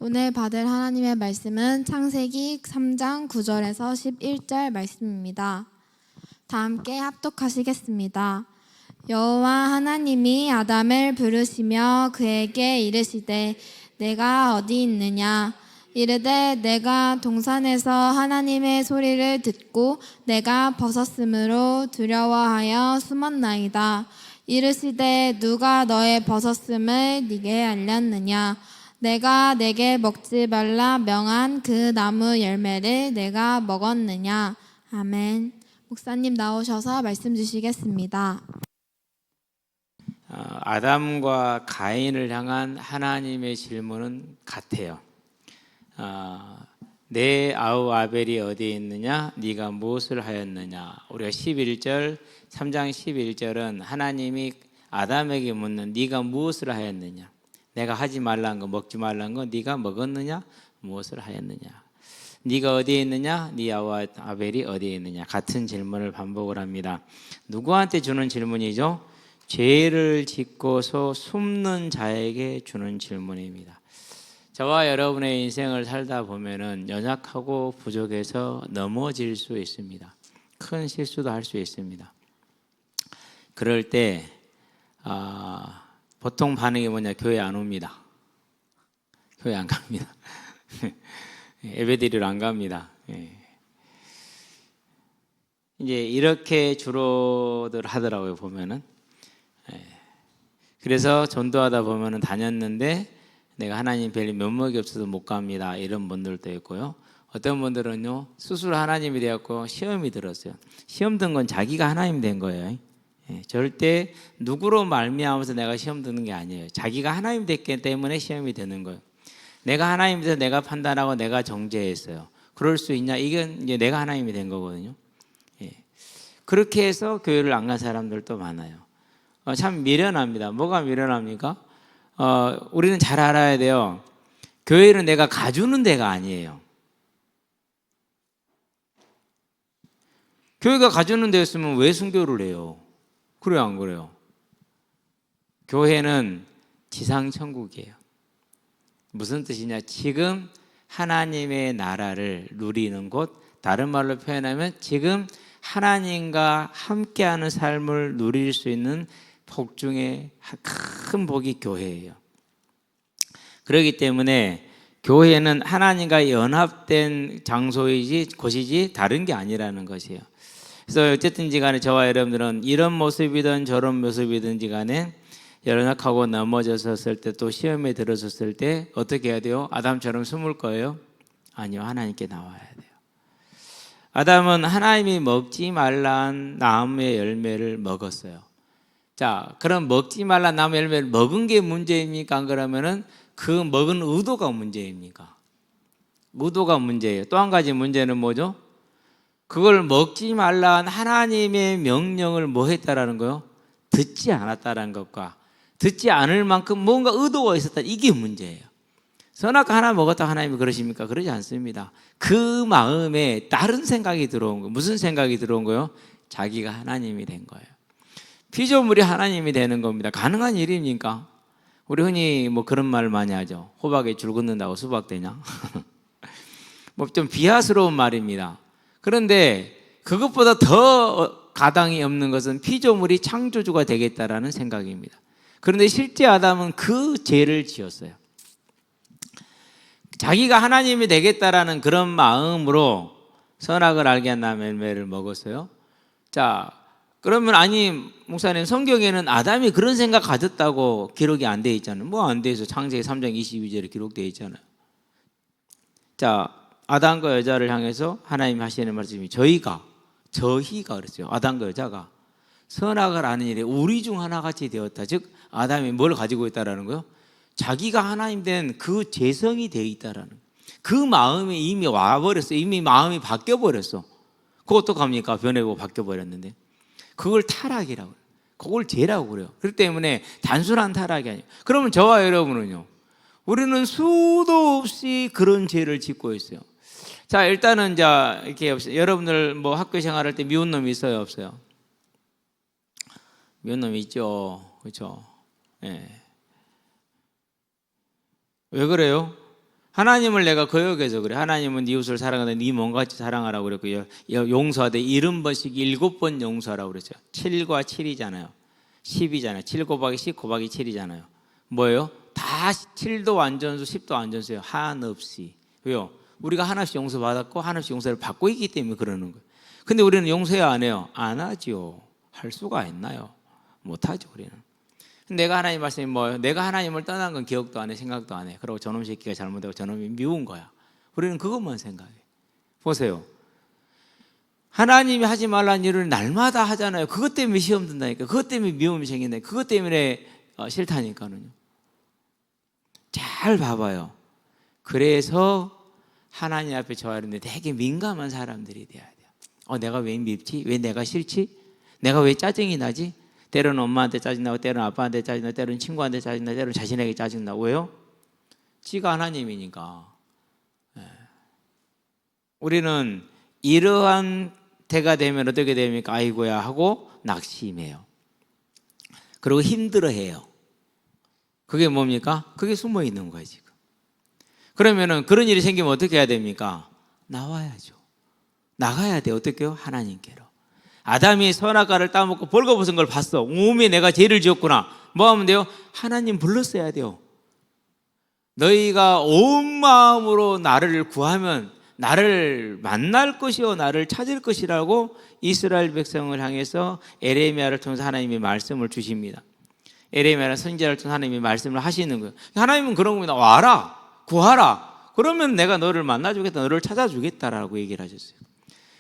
오늘 받을 하나님의 말씀은 창세기 3장 9절에서 11절 말씀입니다. 다 함께 합독하시겠습니다. 여호와 하나님이 아담을 부르시며 그에게 이르시되 내가 어디 있느냐? 이르되 내가 동산에서 하나님의 소리를 듣고 내가 벗었으므로 두려워하여 숨었나이다. 이르시되 누가 너의 벗었음을 네게 알렸느냐? 내가 내게 먹지 말라 명한 그 나무 열매를 내가 먹었느냐? 아멘. 목사님 나오셔서 말씀 주시겠습니다. 아담과 가인을 향한 하나님의 질문은 같아요. 내 아우 아벨이 어디에 있느냐? 네가 무엇을 하였느냐? 우리가 11절, 3장 11절은 하나님이 아담에게 묻는 네가 무엇을 하였느냐? 내가 하지 말라는 거, 먹지 말라는 거 네가 먹었느냐? 무엇을 하였느냐? 네가 어디에 있느냐? 네 아우 아벨이 어디에 있느냐? 같은 질문을 반복을 합니다. 누구한테 주는 질문이죠? 죄를 짓고서 숨는 자에게 주는 질문입니다. 저와 여러분의 인생을 살다 보면은 연약하고 부족해서 넘어질 수 있습니다. 큰 실수도 할 수 있습니다. 그럴 때 보통 반응이 뭐냐? 교회 안 옵니다. 교회 안 갑니다. 예배드리러 안 갑니다. 이제 이렇게 주로들 하더라고요, 보면은. 그래서 전도하다 보면은 다녔는데 내가 하나님 뵐 면목이 없어서 못 갑니다. 이런 분들도 있고요. 어떤 분들은요, 스스로 하나님이 되었고 시험이 들었어요. 시험 든 건 자기가 하나님 된 거예요. 절대 누구로 말미암아서 내가 시험 드는 게 아니에요. 자기가 하나님 됐기 때문에 시험이 되는 거예요. 내가 하나님 돼서 내가 판단하고 내가 정죄했어요. 그럴 수 있냐? 이건 이제 내가 하나님이 된 거거든요. 그렇게 해서 교회를 안 간 사람들도 많아요. 참 미련합니다. 뭐가 미련합니까? 우리는 잘 알아야 돼요. 교회는 내가 가주는 데가 아니에요. 교회가 가주는 데였으면 왜 순교를 해요? 그래요, 안 그래요? 교회는 지상천국이에요. 무슨 뜻이냐? 지금 하나님의 나라를 누리는 곳, 다른 말로 표현하면 지금 하나님과 함께하는 삶을 누릴 수 있는 복 중에 큰 복이 교회예요. 그렇기 때문에 교회는 하나님과 연합된 장소이지 곳이지 다른 게 아니라는 것이에요. 그래서 어쨌든지 간에 저와 여러분들은 이런 모습이든 저런 모습이든지 간에 연약하고 넘어졌을 때 또 시험에 들어섰을 때 어떻게 해야 돼요? 아담처럼 숨을 거예요? 아니요, 하나님께 나와야 돼요. 아담은 하나님이 먹지 말란 나무의 열매를 먹었어요. 자, 그럼 먹지 말란 나무 열매를 먹은 게 문제입니까? 안 그러면은 그 먹은 의도가 문제입니까? 의도가 문제예요. 또 한 가지 문제는 뭐죠? 그걸 먹지 말란 하나님의 명령을 뭐 했다라는 거요? 듣지 않았다라는 것과 듣지 않을 만큼 뭔가 의도가 있었다. 이게 문제예요. 선악 하나 먹었다 하나님이 그러십니까? 그러지 않습니다. 그 마음에 다른 생각이 들어온 거예요. 무슨 생각이 들어온 거예요? 자기가 하나님이 된 거예요. 피조물이 하나님이 되는 겁니다. 가능한 일입니까? 우리 흔히 뭐 그런 말 많이 하죠. 호박에 줄 긋는다고 수박 되냐? 뭐 좀 비하스러운 말입니다. 그런데 그것보다 더 가당이 없는 것은 피조물이 창조주가 되겠다라는 생각입니다. 그런데 실제 아담은 그 죄를 지었어요. 자기가 하나님이 되겠다라는 그런 마음으로 선악을 알게 한 나무 열매를 먹었어요. 자, 그러면 아니 목사님, 성경에는 아담이 그런 생각 가졌다고 기록이 안 돼 있잖아요. 뭐 안 돼 있어. 창세기 3장 22절에 기록되어 있잖아요. 자, 아담과 여자를 향해서 하나님이 하시는 말씀이 저희가 그랬어요. 아담과 여자가 선악을 아는 일에 우리 중 하나같이 되었다. 즉 아담이 뭘 가지고 있다라는 거요? 자기가 하나님 된 그 재성이 되어 있다라는 그 마음이 이미 와버렸어. 이미 마음이 바뀌어버렸어. 그거 어떡합니까? 변해고 바뀌어버렸는데 그걸 타락이라고 해요. 그걸 죄라고 그래요. 그렇기 때문에 단순한 타락이 아니에요. 그러면 저와 여러분은요, 우리는 수도 없이 그런 죄를 짓고 있어요. 자, 일단은 이제 이렇게 여러분들 뭐 학교 생활할 때 미운 놈이 있어요, 없어요? 미운 놈이 있죠, 그렇죠? 예. 왜 그래요? 하나님을 내가 거역해서 그래. 하나님은 네 이웃을 사랑하다 네 몸같이 사랑하라고 그랬고요. 용서하되 70번씩 7번 용서하라고 그랬죠. 7과 7이잖아요. 10이잖아요. 7 곱하기 10 곱하기 7이잖아요. 뭐예요? 다 7도 완전수 10도 완전수예요. 한없이. 왜요? 우리가 하나씩 용서받았고 하나씩 용서를 받고 있기 때문에 그러는 거예요. 근데 우리는 용서해야 안 해요? 안 하죠. 할 수가 있나요? 못하죠 우리는. 내가 하나님 말씀이 뭐예요? 내가 하나님을 떠난 건 기억도 안 해, 생각도 안 해. 그러고 저놈 새끼가 잘못하고 저놈이 미운 거야. 우리는 그것만 생각해. 보세요. 하나님이 하지 말라는 일을 날마다 하잖아요. 그것 때문에 시험 든다니까. 그것 때문에 미움이 생긴다니까. 그것 때문에 싫다니까는요. 잘 봐봐요. 그래서 하나님 앞에 저하는데 되게 민감한 사람들이 돼야 돼요. 내가 왜 밉지? 왜 내가 싫지? 내가 왜 짜증이 나지? 때로는 엄마한테 짜증나고 때로는 아빠한테 짜증나고 때로는 친구한테 짜증나고 때로는 자신에게 짜증나고. 왜요? 지가 하나님이니까. 우리는 이러한 때가 되면 어떻게 됩니까? 아이고야 하고 낙심해요. 그리고 힘들어해요. 그게 뭡니까? 그게 숨어 있는 거예요 지금. 그러면은 그런 일이 생기면 어떻게 해야 됩니까? 나와야죠. 나가야 돼요. 어떻게요? 하나님께로. 아담이 선악과를 따먹고 벌거벗은 걸 봤어. 몸에 내가 죄를 지었구나. 뭐 하면 돼요? 하나님 불렀어야 돼요. 너희가 온 마음으로 나를 구하면 나를 만날 것이요 나를 찾을 것이라고 이스라엘 백성을 향해서 에레미야를 통해서 하나님이 말씀을 주십니다. 에레미야는 선지자를 통해서 하나님이 말씀을 하시는 거예요. 하나님은 그런 겁니다. 와라, 구하라. 그러면 내가 너를 만나주겠다, 너를 찾아주겠다라고 얘기를 하셨어요.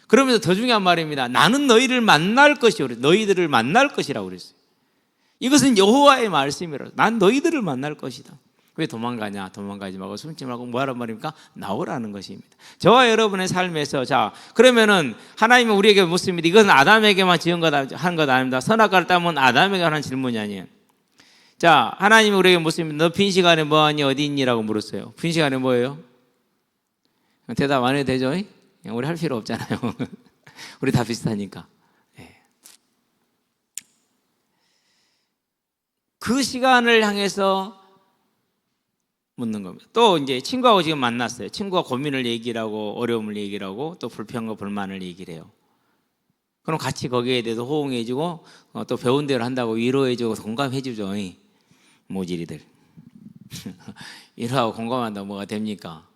그러면서 더 중요한 말입니다. 나는 너희를 만날 것이요, 너희들을 만날 것이라고 그랬어요. 이것은 여호와의 말씀이라고. 난 너희들을 만날 것이다. 왜 도망가냐? 도망가지 말고 숨지 말고 뭐하란 말입니까? 나오라는 것입니다. 저와 여러분의 삶에서 자 그러면은 하나님은 우리에게 묻습니다. 이것은 아담에게만 지은 거다 한 것 아닙니다. 선악과를 따면 아담에게 하는 질문이 아니에요. 자 하나님이 우리에게 묻습니다. 너 빈 시간에 뭐하니 어디 있니라고 물었어요. 빈 시간에 뭐예요? 대답 안 해도 되죠? 우리 할 필요 없잖아요. 우리 다 비슷하니까. 그 시간을 향해서 묻는 겁니다. 또 이제 친구하고 지금 만났어요. 친구가 고민을 얘기를 하고 어려움을 얘기를 하고 또 불평과 불만을 얘기를 해요. 그럼 같이 거기에 대해서 호응해주고 또 배운 대로 한다고 위로해주고 공감해주죠. 모질이들. 이러하고 공감한다고 뭐가 됩니까?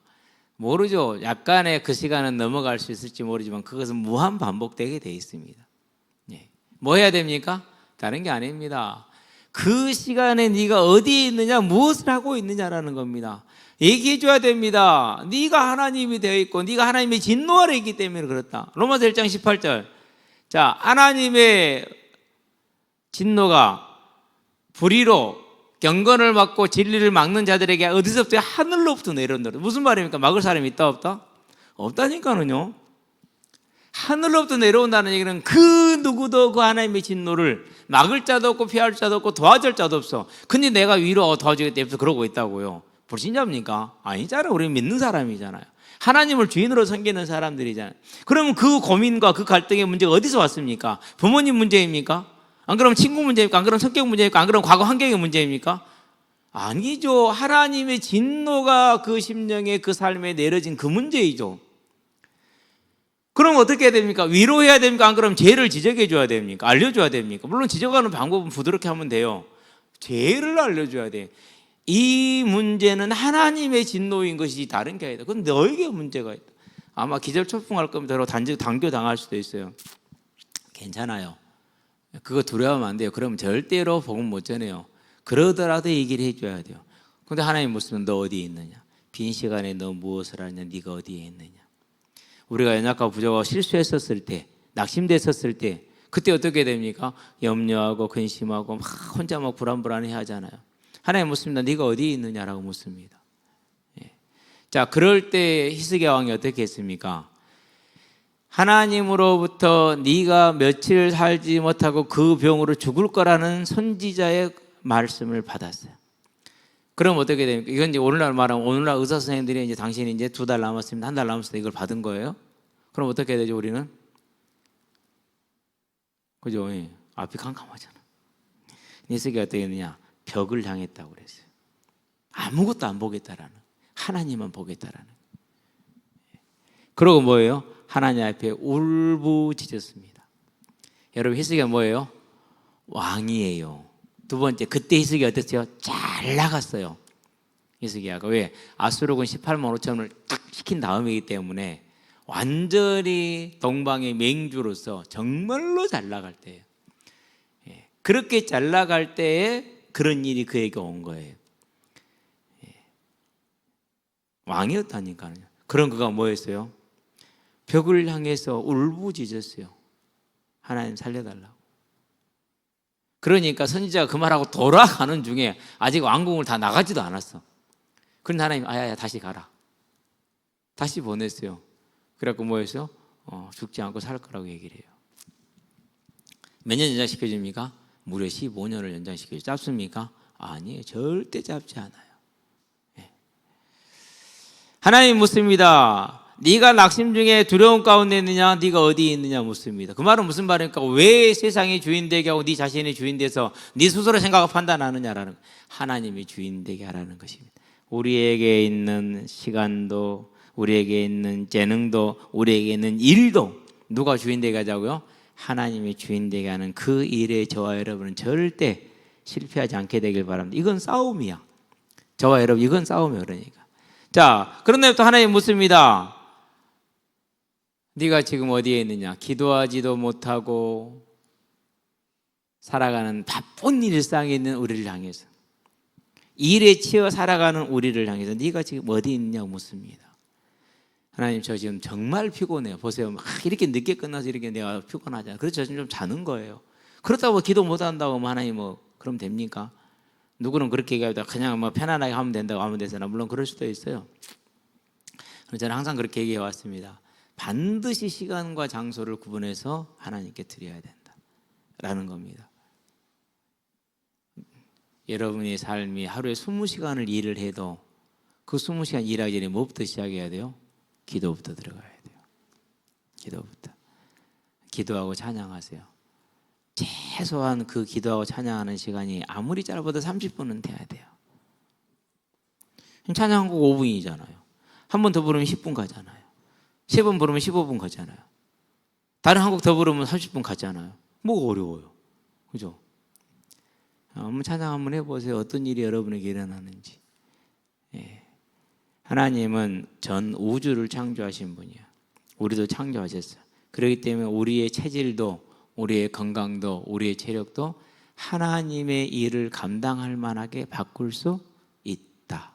모르죠. 약간의 그 시간은 넘어갈 수 있을지 모르지만 그것은 무한 반복되게 돼 있습니다. 뭐 해야 됩니까? 다른 게 아닙니다. 그 시간에 네가 어디에 있느냐, 무엇을 하고 있느냐라는 겁니다. 얘기해 줘야 됩니다. 네가 하나님이 되어 있고 네가 하나님의 진노 아래 있기 때문에 그렇다. 로마서 1장 18절. 자, 하나님의 진노가 불의로 경건을 막고 진리를 막는 자들에게 어디서부터? 하늘로부터 내려온다. 무슨 말입니까? 막을 사람이 있다 없다? 없다니까는요. 하늘로부터 내려온다는 얘기는 그 누구도 그 하나님의 진노를 막을 자도 없고 피할 자도 없고 도와줄 자도 없어. 근데 내가 위로 도와주겠다 옆에서 그러고 있다고요. 불신자입니까? 아니잖아요. 우리는 믿는 사람이잖아요. 하나님을 주인으로 섬기는 사람들이잖아요. 그러면 그 고민과 그 갈등의 문제가 어디서 왔습니까? 부모님 문제입니까? 안 그러면 친구 문제입니까? 안 그러면 성격 문제입니까? 안 그러면 과거 환경의 문제입니까? 아니죠. 하나님의 진노가 그 심령에 그 삶에 내려진 그 문제이죠. 그럼 어떻게 해야 됩니까? 위로해야 됩니까? 안 그러면 죄를 지적해 줘야 됩니까? 알려줘야 됩니까? 물론 지적하는 방법은 부드럽게 하면 돼요. 죄를 알려줘야 돼. 이 문제는 하나님의 진노인 것이지 다른 게 아니다. 그건 너에게 문제가 있다. 아마 기절초풍할 겁니다. 당교당할 수도 있어요. 괜찮아요. 그거 두려워하면 안 돼요. 그러면 절대로 복음 못 전해요. 그러더라도 얘기를 해줘야 돼요. 근데 하나님 묻으면 너 어디에 있느냐? 빈 시간에 너 무엇을 하느냐? 네가 어디에 있느냐? 우리가 연약하고 부족하고 실수했었을 때, 낙심됐었을 때 그때 어떻게 됩니까? 염려하고 근심하고 막 혼자 막 불안불안해 하잖아요. 하나님 묻습니다. 네가 어디에 있느냐라고 묻습니다. 자, 그럴 때 히스기야 왕이 어떻게 했습니까? 하나님으로부터 네가 며칠 살지 못하고 그 병으로 죽을 거라는 선지자의 말씀을 받았어요. 그럼 어떻게 됩니까? 이건 이제 오늘날 말하면 오늘날 의사 선생님들이 이제 당신이 이제 2달 남았습니다. 1달 남았을 때 이걸 받은 거예요. 그럼 어떻게 해야 되죠, 우리는? 그죠? 앞이 캄캄하잖아. 히스기야가 어떻게 했느냐? 벽을 향했다고 그랬어요. 아무것도 안 보겠다라는. 하나님만 보겠다라는. 그러고 뭐예요? 하나님 앞에 울부짖었습니다. 여러분 히스기야 뭐예요? 왕이에요. 두 번째, 그때 히스기야 어땠어요? 잘 나갔어요. 히스기야가 왜? 아수르군 18만 5천을 딱 시킨 다음이기 때문에 완전히 동방의 맹주로서 정말로 잘 나갈 때예요. 그렇게 잘 나갈 때에 그런 일이 그에게 온 거예요. 왕이었다니까요. 그런 그가 뭐였어요? 벽을 향해서 울부짖었어요. 하나님 살려달라고. 그러니까 선지자가 그 말하고 돌아가는 중에 아직 왕궁을 다 나가지도 않았어. 그런데 하나님 아야야 다시 가라. 다시 보냈어요. 그래갖고 뭐였어요? 죽지 않고 살 거라고 얘기를 해요. 몇 년 연장시켜줍니까? 무려 15년을 연장시켜줘. 짧습니까? 아니에요. 절대 짧지 않아요. 하나님 묻습니다. 네가 낙심 중에 두려움 가운데 있느냐? 네가 어디에 있느냐 묻습니다. 그 말은 무슨 말입니까? 왜 세상이 주인 되게 하고 네 자신이 주인 돼서 네 스스로 생각하고 판단하느냐라는 거예요. 하나님이 주인 되게 하라는 것입니다. 우리에게 있는 시간도, 우리에게 있는 재능도, 우리에게 있는 일도 누가 주인 되게 하자고요? 하나님이 주인 되게 하는 그 일에 저와 여러분은 절대 실패하지 않게 되길 바랍니다. 이건 싸움이야. 저와 여러분 이건 싸움이에요. 그러니까. 자, 그런데 또 하나님 묻습니다. 네가 지금 어디에 있느냐? 기도하지도 못하고 살아가는 바쁜 일상에 있는 우리를 향해서, 일에 치여 살아가는 우리를 향해서 네가 지금 어디 있느냐고 묻습니다. 하나님 저 지금 정말 피곤해요. 보세요. 막 이렇게 늦게 끝나서 이렇게 내가 피곤하잖아요. 그래서 저 지금 좀 자는 거예요. 그렇다고 기도 못한다고 하나님 그럼 됩니까? 누구는 그렇게 얘기하다 그냥 편안하게 하면 된다고 하면 되잖아. 물론 그럴 수도 있어요. 저는 항상 그렇게 얘기해 왔습니다. 반드시 시간과 장소를 구분해서 하나님께 드려야 된다라는 겁니다. 여러분의 삶이 하루에 20시간을 일을 해도 그 20시간 일하기 전에 뭐부터 시작해야 돼요? 기도부터 들어가야 돼요. 기도부터. 기도하고 찬양하세요. 최소한 그 기도하고 찬양하는 시간이 아무리 짧아도 30분은 돼야 돼요. 찬양 한 곡 5분이잖아요. 한 번 더 부르면 10분 가잖아요. 3번 부르면 15분 가잖아요. 다른 한 곡 더 부르면 30분 가잖아요. 뭐가 어려워요. 그죠? 한번 찬양 한번 해보세요. 어떤 일이 여러분에게 일어나는지. 예. 하나님은 전 우주를 창조하신 분이야. 우리도 창조하셨어요. 그렇기 때문에 우리의 체질도, 우리의 건강도, 우리의 체력도 하나님의 일을 감당할 만하게 바꿀 수 있다.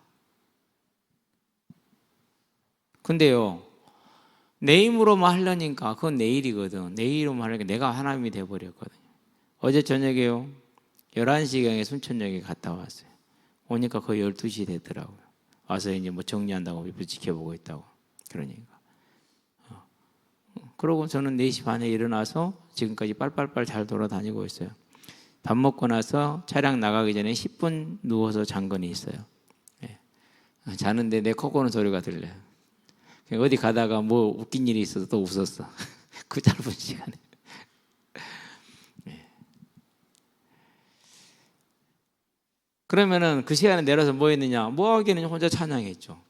근데요, 내 힘으로만 하려니까 그건 내 일이거든. 내 일로만 하려니까 내가 하나님이 돼버렸거든요. 어제 저녁에요, 11시경에 순천역에 갔다 왔어요. 오니까 거의 12시 되더라고요. 와서 이제 정리한다고 지켜보고 있다고. 그러니까. 그러고 저는 4시 반에 일어나서 지금까지 빨빨빨 잘 돌아다니고 있어요. 밥 먹고 나서 차량 나가기 전에 10분 누워서 잔 건 있어요. 네. 자는데 내 코 고는 소리가 들려요. 어디 가다가 웃긴 일이 있어서 또 웃었어. 그 짧은 시간에. 네. 그러면은 그 시간에 내려서 뭐 했느냐? 뭐 하기는 혼자 찬양했죠.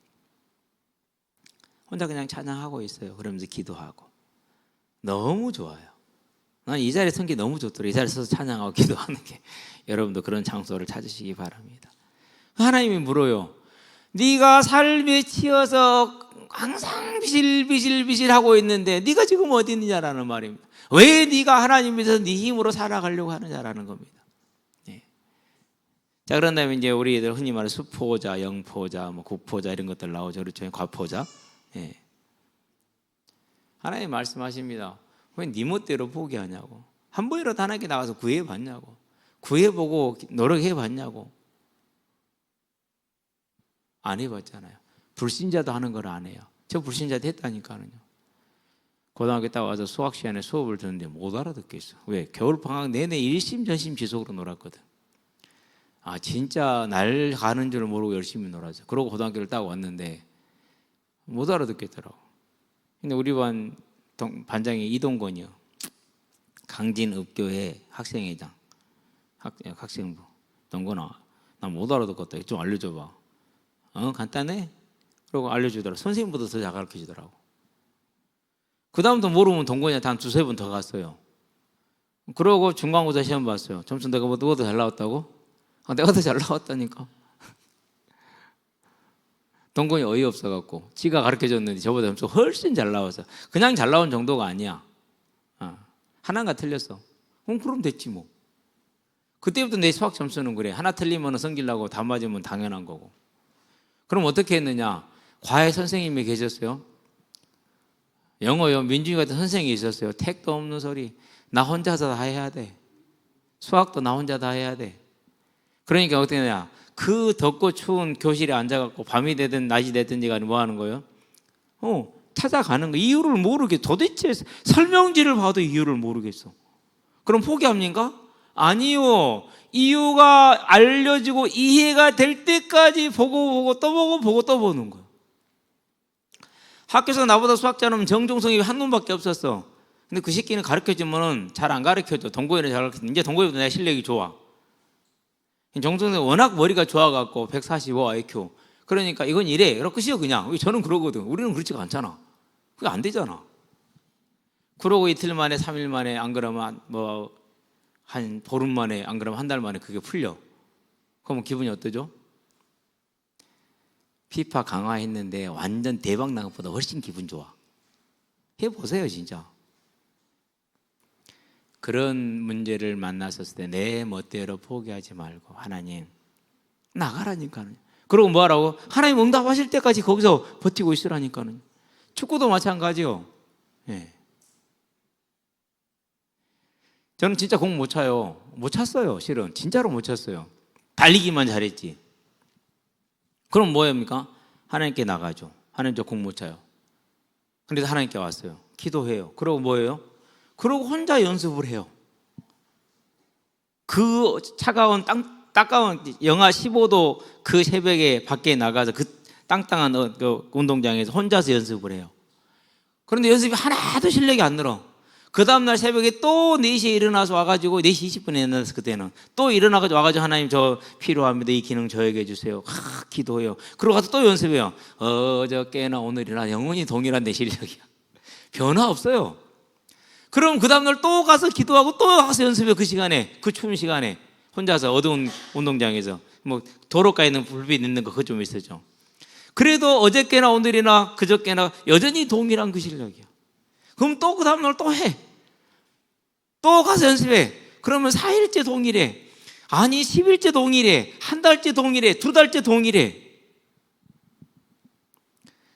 혼자 그냥 찬양하고 있어요. 그러면서 기도하고. 너무 좋아요. 난 이 자리에 선 게 너무 좋더라고요. 이 자리에 서서 찬양하고 기도하는 게. 여러분도 그런 장소를 찾으시기 바랍니다. 하나님이 물어요. 네가 삶에 치여서 항상 비실비실 하고 있는데 네가 지금 어디 있느냐라는 말입니다. 왜 네가 하나님 밑에서 네 힘으로 살아가려고 하느냐라는 겁니다. 네. 자, 그런 다음에 이제 우리들 흔히 말하는 수포자, 영포자, 국포자 이런 것들 나오죠. 그렇죠. 과포자. 네. 하나님 말씀하십니다. 왜 네 멋대로 포기하냐고. 한 번이라도 하나님께 나가서 구해봤냐고. 구해보고 노력해봤냐고. 안 해봤잖아요. 불신자도 하는 걸 안 해요. 저 불신자도 했다니까요. 고등학교 딱 와서 수학 시간에 수업을 듣는데 못 알아듣겠어. 왜? 겨울방학 내내 일심전심 지속으로 놀았거든. 아, 진짜 날 가는 줄 모르고 열심히 놀았어. 그러고 고등학교를 딱 왔는데 못 알아듣겠더라고. 근데 우리 반장이 이동건이요. 강진읍교회 학생회장. 학생부. 동건아, 나 못 알아듣겠다. 좀 알려줘봐. 간단해? 그러고 알려주더라고. 선생님보다 더 잘 가르쳐주더라고. 그 다음부터 모르면 동건이한테 한 두세 번 더 갔어요. 그러고 중간고사 시험 봤어요. 점수 내가 더 잘 나왔다고? 내가 더 잘 나왔다니까. 동건이 어이없어갖고 지가 가르쳐줬는데 저보다 점수 훨씬 잘 나와서 그냥 잘 나온 정도가 아니야. 하나가 틀렸어. 그럼 됐지 뭐. 그때부터 내 수학 점수는 그래. 하나 틀리면 성질나고 다 맞으면 당연한 거고. 그럼 어떻게 했느냐? 과외 선생님이 계셨어요. 영어요. 민준이 같은 선생님이 있었어요. 택도 없는 소리. 나 혼자서 다 해야 돼. 수학도 나 혼자 다 해야 돼. 그러니까 어떻게 하냐? 그 덥고 추운 교실에 앉아갖고 밤이 되든 낮이 되든지 간에 뭐 하는 거예요? 찾아가는 거. 이유를 모르겠어. 도대체 설명지를 봐도 이유를 모르겠어. 그럼 포기합니까? 아니요. 이유가 알려지고 이해가 될 때까지 보고 또 보고 또 보는 거예요. 학교에서 나보다 수학 잘하면 정종성이 한 놈밖에 없었어. 근데 그 새끼는 가르쳐주면 잘 안 가르쳐줘. 동고이를 잘 가르쳐. 이제 동고이보다 내 실력이 좋아. 정종성이 워낙 머리가 좋아갖고 145 IQ. 그러니까 이건 이래. 이런 끝이요 그냥. 저는 그러거든. 우리는 그렇지가 않잖아. 그게 안 되잖아. 그러고 이틀 만에 3일 만에 안 그러면 한 보름 만에 안 그러면 한 달 만에 그게 풀려. 그러면 기분이 어떠죠? 피파 강화했는데 완전 대박 난 것보다 훨씬 기분 좋아. 해보세요 진짜. 그런 문제를 만났었을 때 내 멋대로 포기하지 말고 하나님 나가라니까요. 그러고 뭐하라고? 하나님 응답하실 때까지 거기서 버티고 있으라니까요. 축구도 마찬가지요. 예. 저는 진짜 공 못 차요. 못 찼어요. 실은 진짜로 못 찼어요. 달리기만 잘했지. 그럼 뭐합니까? 하나님께 나가죠. 하나님 저 공 못 차요. 그런데 하나님께 왔어요. 기도해요. 그러고 뭐예요? 그러고 혼자 연습을 해요. 그 차가운 따가운 영하 15도 그 새벽에 밖에 나가서 그 땅땅한 그 운동장에서 혼자서 연습을 해요. 그런데 연습이 하나도 실력이 안 늘어. 그 다음날 새벽에 또 4시에 일어나서 와가지고 4시 20분에 일어나서 그때는 또 일어나가지고 와가지고 하나님 저 필요합니다. 이 기능 저에게 해주세요. 기도해요. 그러고 가서 또 연습해요. 어저께나 오늘이나 영원히 동일한 내 실력이야. 변화 없어요. 그럼 그 다음날 또 가서 기도하고 또 가서 연습해요. 그 시간에, 그 추운 시간에 혼자서 어두운 운동장에서 뭐 도로가에는 불빛 있는 거 그거 좀 있었죠. 그래도 어저께나 오늘이나 그저께나 여전히 동일한 그 실력이야. 그럼 또 그 다음날 또 해. 또 가서 연습해. 그러면 4일째 동일해. 아니 10일째 동일해. 한 달째 동일해. 2달째 동일해.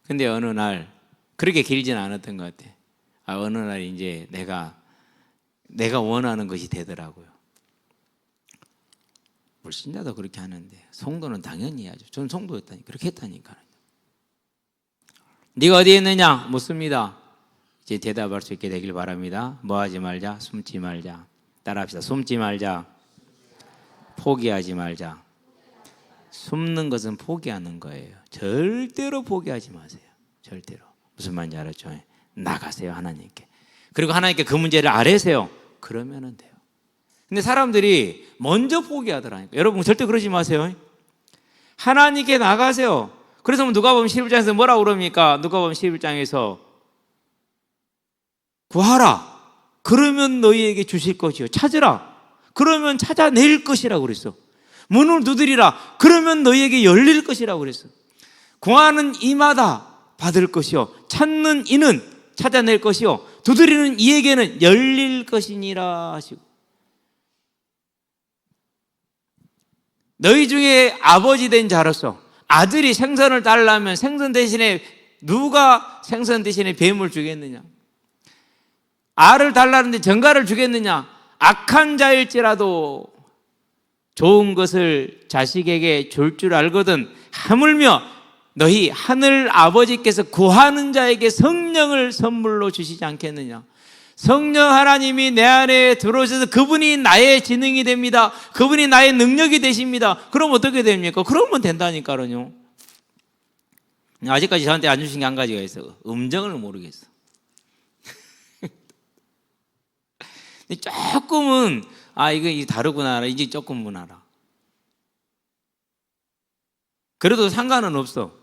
근데 어느 날 그렇게 길지는 않았던 것 같아. 어느 날 이제 내가 원하는 것이 되더라고요. 불신자도 그렇게 하는데 성도는 당연히 해야죠. 저는 성도였다니 그렇게 했다니까요. 네가 어디에 있느냐 묻습니다. 이제 대답할 수 있게 되길 바랍니다. 뭐 하지 말자? 숨지 말자. 따라합시다. 숨지 말자. 포기하지 말자. 숨는 것은 포기하는 거예요. 절대로 포기하지 마세요. 절대로. 무슨 말인지 알았죠? 나가세요 하나님께. 그리고 하나님께 그 문제를 아뢰세요. 그러면 돼요. 근데 사람들이 먼저 포기하더라니까. 여러분 절대 그러지 마세요. 하나님께 나가세요. 그래서 누가복음 11장에서 뭐라고 그럽니까? 누가복음 11장에서 구하라. 그러면 너희에게 주실 것이요. 찾으라. 그러면 찾아낼 것이라고 그랬어. 문을 두드리라. 그러면 너희에게 열릴 것이라고 그랬어. 구하는 이마다 받을 것이요. 찾는 이는 찾아낼 것이요. 두드리는 이에게는 열릴 것이니라 하시고. 너희 중에 아버지 된 자로서 아들이 생선을 달라면 생선 대신에 누가 생선 대신에 뱀을 주겠느냐? 알을 달라는데 정갈을 주겠느냐? 악한 자일지라도 좋은 것을 자식에게 줄 줄 알거든 하물며 너희 하늘 아버지께서 구하는 자에게 성령을 선물로 주시지 않겠느냐? 성령 하나님이 내 안에 들어오셔서 그분이 나의 지능이 됩니다. 그분이 나의 능력이 되십니다. 그럼 어떻게 됩니까? 그러면 된다니까요. 아직까지 저한테 안 주신 게 한 가지가 있어. 음정을 모르겠어. 조금은 이거 다르구나. 이제 조금은 알아. 그래도 상관은 없어.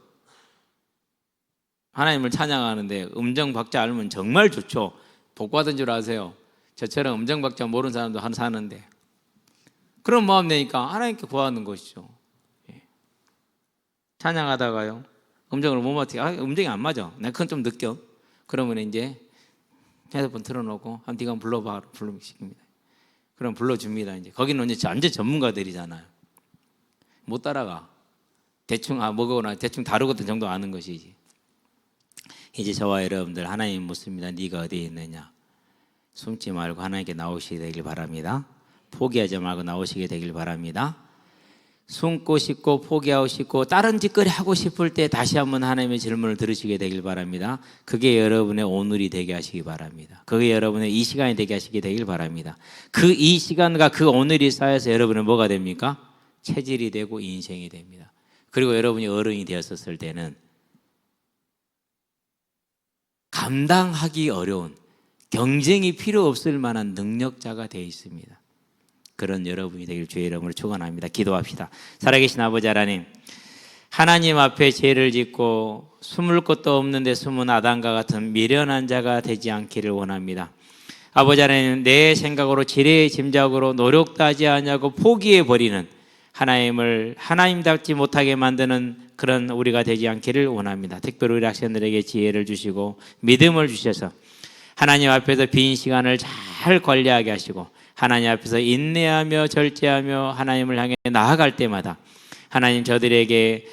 하나님을 찬양하는데 음정 박자 알면 정말 좋죠. 복 받은 줄 아세요. 저처럼 음정 박자 모르는 사람도 하나 사는데 그런 마음 내니까 하나님께 구하는 것이죠. 예. 찬양하다가요 음정을 못 맞게 음정이 안 맞아. 나 그건 좀 느껴. 그러면 이제 핸드폰 틀어놓고 네가 한번 불러봐 시킵니다. 그럼 불러줍니다. 이제 거기는 이제 완전 전문가들이잖아요. 못 따라가. 대충 뭐거나 대충 다루거든 정도 아는 것이지. 이제 저와 여러분들 하나님 묻습니다. 네가 어디에 있느냐? 숨지 말고 하나님께 나오시게 되길 바랍니다. 포기하지 말고 나오시게 되길 바랍니다. 숨고 싶고 포기하고 싶고 다른 짓거리 하고 싶을 때 다시 한번 하나님의 질문을 들으시게 되길 바랍니다. 그게 여러분의 오늘이 되게 하시기 바랍니다. 그게 여러분의 이 시간이 되게 하시게 되길 바랍니다. 그 이 시간과 그 오늘이 쌓여서 여러분은 뭐가 됩니까? 체질이 되고 인생이 됩니다. 그리고 여러분이 어른이 되었을 때는 감당하기 어려운 경쟁이 필요 없을 만한 능력자가 되어 있습니다. 그런 여러분이 되길 주의 이름으로 축원합니다. 기도합시다. 살아계신 아버지 하나님, 하나님 앞에 죄를 짓고 숨을 곳도 없는데 숨은 아담과 같은 미련한 자가 되지 않기를 원합니다. 아버지 하나님, 내 생각으로 지레 짐작으로 노력도 하지 않냐고 포기해버리는 하나님을 하나님답지 못하게 만드는 그런 우리가 되지 않기를 원합니다. 특별히 우리 학생들에게 지혜를 주시고 믿음을 주셔서 하나님 앞에서 빈 시간을 잘 관리하게 하시고 하나님 앞에서 인내하며 절제하며 하나님을 향해 나아갈 때마다 하나님 저들에게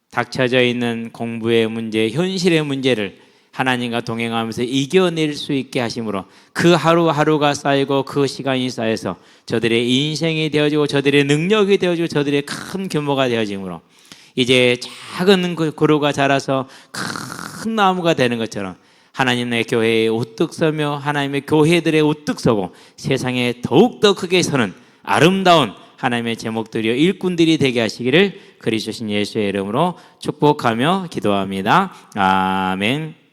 닥쳐져 있는 공부의 문제, 현실의 문제를 하나님과 동행하면서 이겨낼 수 있게 하심으로 그 하루하루가 쌓이고 그 시간이 쌓여서 저들의 인생이 되어지고 저들의 능력이 되어지고 저들의 큰 규모가 되어지므로 이제 작은 그루가 자라서 큰 나무가 되는 것처럼 하나님의 교회에 우뚝 서며 하나님의 교회들의 우뚝 서고 세상에 더욱더 크게 서는 아름다운 하나님의 제목들이요 일꾼들이 되게 하시기를 그리스도 예수의 이름으로 축복하며 기도합니다. 아멘.